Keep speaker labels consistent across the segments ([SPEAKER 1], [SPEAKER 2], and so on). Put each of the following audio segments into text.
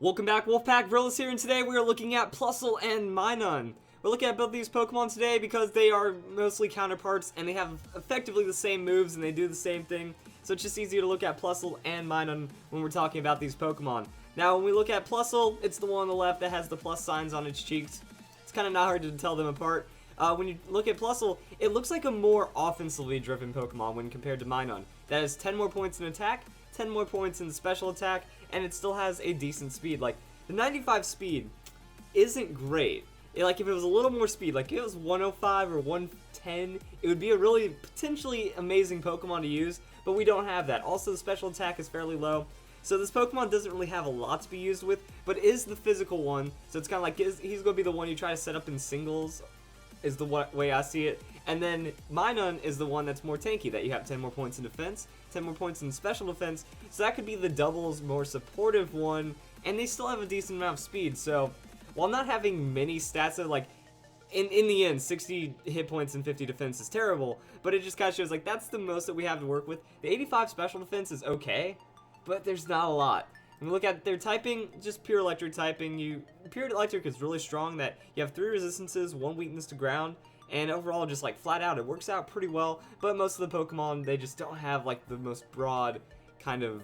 [SPEAKER 1] Welcome back, Wolfpack. Verlis here, and today we are looking at Plusle and Minun. We're looking at both these Pokemon today because they are mostly counterparts and they have effectively the same moves and they do the same thing. So it's just easier to look at Plusle and Minun when we're talking about these Pokemon. Now, when we look at Plusle, it's the one on the left that has the plus signs on its cheeks. It's kind of not hard to tell them apart. When you look at Plusle, it looks like a more offensively driven Pokemon when compared to Minun. That has 10 more points in attack, 10 more points in special attack, and it still has a decent speed. Like, the 95 speed isn't great. Like, if it was a little more speed, like if it was 105 or 110, it would be a really potentially amazing Pokemon to use, but we don't have that. Also, the special attack is fairly low, so this Pokemon doesn't really have a lot to be used with, but is the physical one, so it's kind of like, he's going to be the one you try to set up in singles, is the way I see it. And then Minun is the one that's more tanky, that you have 10 more points in defense, 10 more points in special defense, so that could be the doubles, more supportive one, and they still have a decent amount of speed. So while not having many stats that, like, in the end, 60 hit points and 50 defense is terrible, but it just kind of shows, like, that's the most that we have to work with. The 85 special defense is okay, but there's not a lot. When we look at their typing, just pure electric typing, pure electric is really strong, that you have 3 resistances, 1 weakness to ground, and overall just like flat out it works out pretty well. But most of the Pokemon, they just don't have like the most broad kind of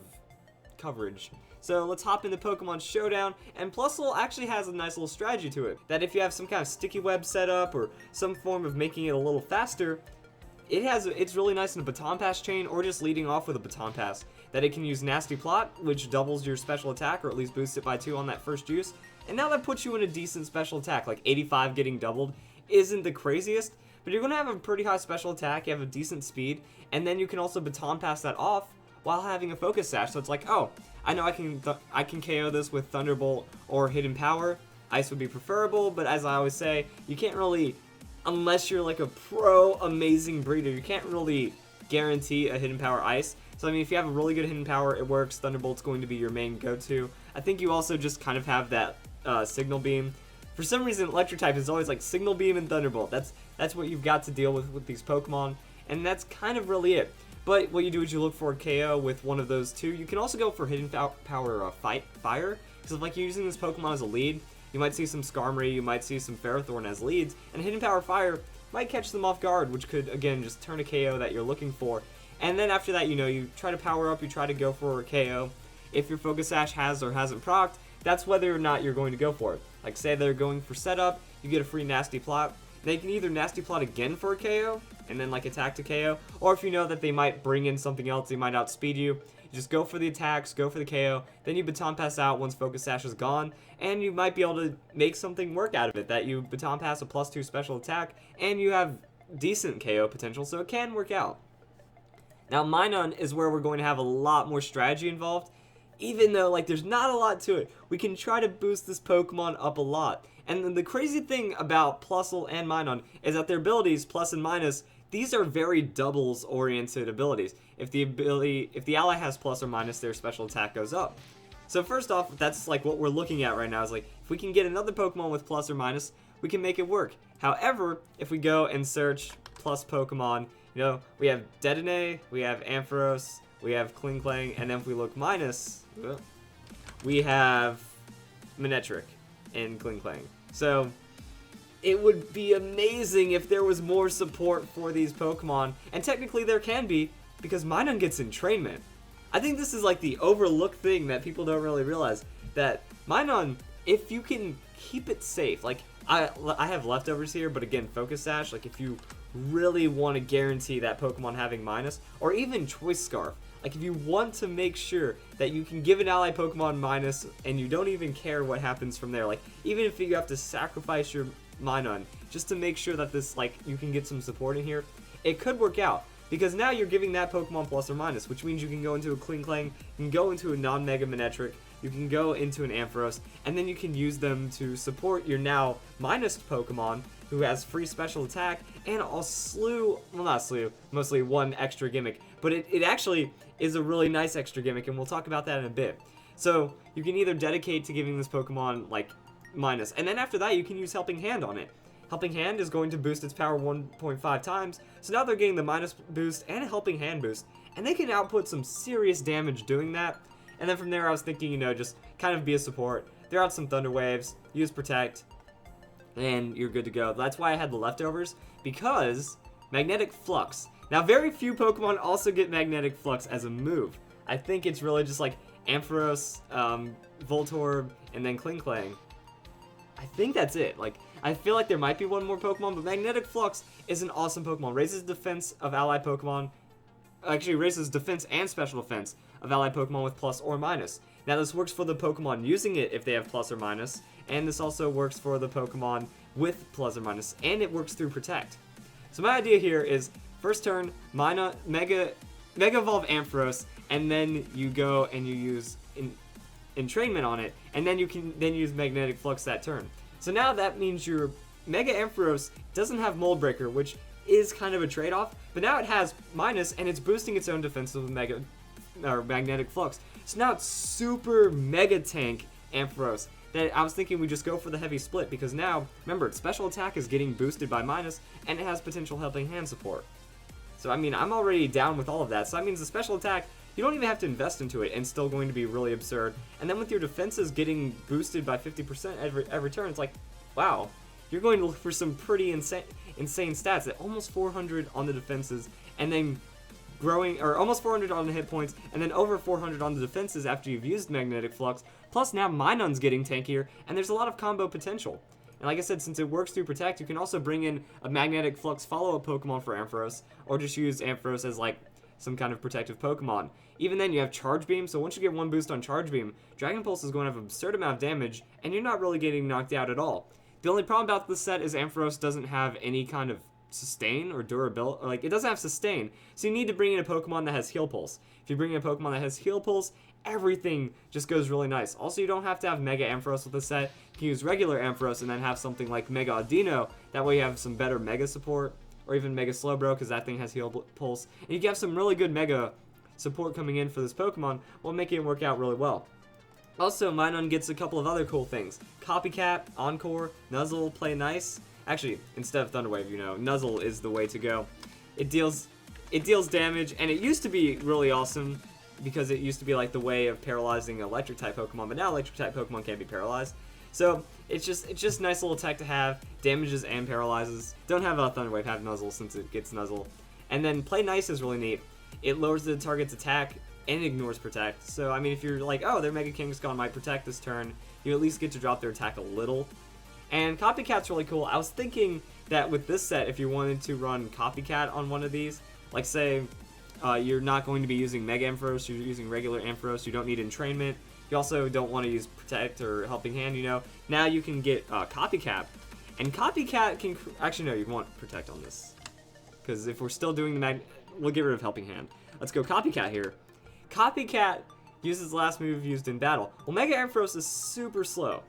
[SPEAKER 1] coverage. So let's hop into Pokemon Showdown, and Plusle actually has a nice little strategy to it, that if you have some kind of sticky web set up or some form of making it a little faster, it's really nice in a baton pass chain, or just leading off with a baton pass, that it can use Nasty Plot, which doubles your special attack, or at least boosts it by 2 on that first use, and now that puts you in a decent special attack. Like 85 getting doubled isn't the craziest, but you're going to have a pretty high special attack, you have a decent speed, and then you can also baton pass that off while having a focus sash. So it's like, oh, I know I can KO this with Thunderbolt or Hidden Power. Ice would be preferable, but as I always say, you can't really, unless you're like a pro amazing breeder, you can't really guarantee a Hidden Power Ice. So I mean, if you have a really good Hidden Power, it works. Thunderbolt's going to be your main go-to. I think you also just kind of have that Signal Beam. For some reason, Electric type is always like Signal Beam and Thunderbolt. That's what you've got to deal with these Pokemon, and that's kind of really it. But what you do is you look for a KO with one of those two. You can also go for Hidden Power Fire, because if like you're using this Pokemon as a lead, you might see some Skarmory, you might see some Ferrothorn as leads, and Hidden Power Fire might catch them off guard, which could, again, just turn a KO that you're looking for. And then after that, you try to power up, you try to go for a KO. If your Focus Sash has or hasn't procced, that's whether or not you're going to go for it. Like, say they're going for setup, you get a free Nasty Plot. They can either Nasty Plot again for a KO, and then like attack to KO, or if you know that they might bring in something else, they might outspeed you, just go for the attacks, go for the KO, then you baton pass out once Focus Sash is gone, and you might be able to make something work out of it, that you baton pass a +2 special attack, and you have decent KO potential, so it can work out. Now, Minun is where we're going to have a lot more strategy involved. Even though, like, there's not a lot to it, we can try to boost this Pokemon up a lot. And the crazy thing about Plusle and Minun is that their abilities, plus and minus, these are very doubles-oriented abilities. If the ally has plus or minus, their special attack goes up. So first off, that's like what we're looking at right now, is like, if we can get another Pokemon with plus or minus, we can make it work. However, if we go and search plus Pokemon, we have Dedenne, we have Ampharos, we have Klinklang, and then if we look minus, we have Manectric and Klinklang. So it would be amazing if there was more support for these Pokemon, and technically there can be, because Minun gets entrainment. I think this is like the overlooked thing that people don't really realize, that Minun, if you can keep it safe, like I have leftovers here, but again, Focus Sash, like if you really want to guarantee that Pokemon having minus, or even Choice Scarf, like if you want to make sure that you can give an ally Pokemon minus and you don't even care what happens from there, like even if you have to sacrifice your Minun just to make sure that this, like, you can get some support in here, it could work out. Because now you're giving that Pokemon plus or minus, which means you can go into a Klinklang, you can go into a non-Mega Manectric, you can go into an Ampharos, and then you can use them to support your now minus Pokemon, who has free special attack, and a slew, well not slew, mostly one extra gimmick, but it actually is a really nice extra gimmick, and we'll talk about that in a bit. So you can either dedicate to giving this Pokemon, like, minus, and then after that you can use Helping Hand on it. Helping Hand is going to boost its power 1.5 times, so now they're getting the minus boost and a Helping Hand boost, and they can output some serious damage doing that. And then from there I was thinking, just kind of be a support. Throw out some Thunder Waves, use Protect, and you're good to go. That's why I had the leftovers, because Magnetic Flux. Now, very few Pokemon also get Magnetic Flux as a move. I think it's really just like Ampharos, Voltorb, and then Klinklang. I think that's it. Like, I feel like there might be one more Pokemon, but Magnetic Flux is an awesome Pokemon. Raises defense of allied Pokemon. Actually, raises defense and special defense of allied Pokemon with plus or minus. Now, this works for the Pokemon using it if they have plus or minus, and this also works for the Pokemon with plus or minus, and it works through Protect. So my idea here is, first turn, Mega Evolve Ampharos, and then you go and you use Entrainment on it, and then you can use Magnetic Flux that turn. So now that means your Mega Ampharos doesn't have Mold Breaker, which is kind of a trade-off, but now it has minus, and it's boosting its own defense with Magnetic Flux. So now it's super mega tank Ampharos. That I was thinking we just go for the heavy split, because now, remember, its special attack is getting boosted by minus, and it has potential helping hand support. So I mean, I'm already down with all of that, so that means the special attack, you don't even have to invest into it, and it's still going to be really absurd. And then with your defenses getting boosted by 50% every turn, it's like, wow, you're going to look for some pretty insane stats at almost 400 on the defenses, and then growing, or almost 400 on the hit points, and then over 400 on the defenses after you've used Magnetic Flux. Plus now Minun's getting tankier, and there's a lot of combo potential. And like I said, since it works through Protect, you can also bring in a Magnetic Flux follow-up Pokemon for Ampharos, or just use Ampharos as like some kind of protective Pokemon. Even then, you have Charge Beam, so once you get one boost on Charge Beam, Dragon Pulse is going to have an absurd amount of damage, and you're not really getting knocked out at all. The only problem about this set is Ampharos doesn't have any kind of sustain or durability, like it doesn't have sustain, so you need to bring in a Pokemon that has Heal Pulse. If you bring in a Pokemon that has Heal Pulse, everything just goes really nice. Also, you don't have to have Mega Ampharos with this set. You can use regular Ampharos and then have something like Mega Audino. That way you have some better Mega support, or even Mega Slowbro, because that thing has Heal Pulse. And you can have some really good Mega support coming in for this Pokemon while making it work out really well. Also, Minun gets a couple of other cool things. Copycat, Encore, Nuzzle, Play Nice. Actually, instead of Thunder Wave, you know, Nuzzle is the way to go. It deals damage, and it used to be really awesome because it used to be like the way of paralyzing electric type Pokemon, but now electric type Pokemon can't be paralyzed. So it's just a nice little tech to have. Damages and paralyzes. Don't have a Thunder Wave, have Nuzzle since it gets Nuzzle. And then Play Nice is really neat. It lowers the target's attack and ignores Protect. So I mean, if you're like, oh, their Mega Kangaskhan might protect this turn, you at least get to drop their attack a little. And Copycat's really cool. I was thinking that with this set, if you wanted to run Copycat on one of these, like say you're not going to be using Mega Ampharos, you're using regular Ampharos, you don't need Entrainment, you also don't want to use Protect or Helping Hand, you know, now you can get Copycat. And Copycat can, actually no, you want Protect on this. Because if we're still doing the we'll get rid of Helping Hand. Let's go Copycat here. Copycat uses the last move used in battle. Well, Mega Ampharos is super slow.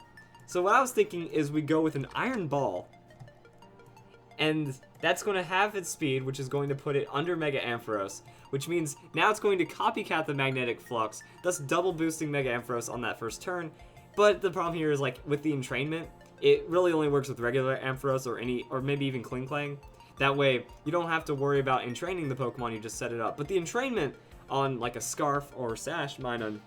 [SPEAKER 1] So what I was thinking is we go with an Iron Ball, and that's going to have its speed, which is going to put it under Mega Ampharos, which means now it's going to copycat the Magnetic Flux, thus double boosting Mega Ampharos on that first turn. But the problem here is, like, with the Entrainment, it really only works with regular Ampharos or maybe even Klinklang. That way, you don't have to worry about entraining the Pokemon, you just set it up. But the Entrainment on, like, a Scarf or Sash Minun,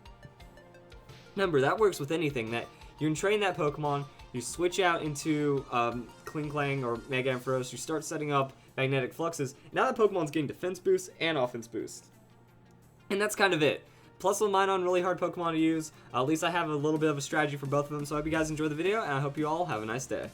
[SPEAKER 1] remember, that works with anything. That you entrain that Pokemon, you switch out into Klinklang or Mega Ampharos, you start setting up Magnetic Fluxes. Now that Pokemon's getting defense boost and offense boost. And that's kind of it. Plusle and Minun, really hard Pokemon to use. At least I have a little bit of a strategy for both of them. So I hope you guys enjoyed the video, and I hope you all have a nice day.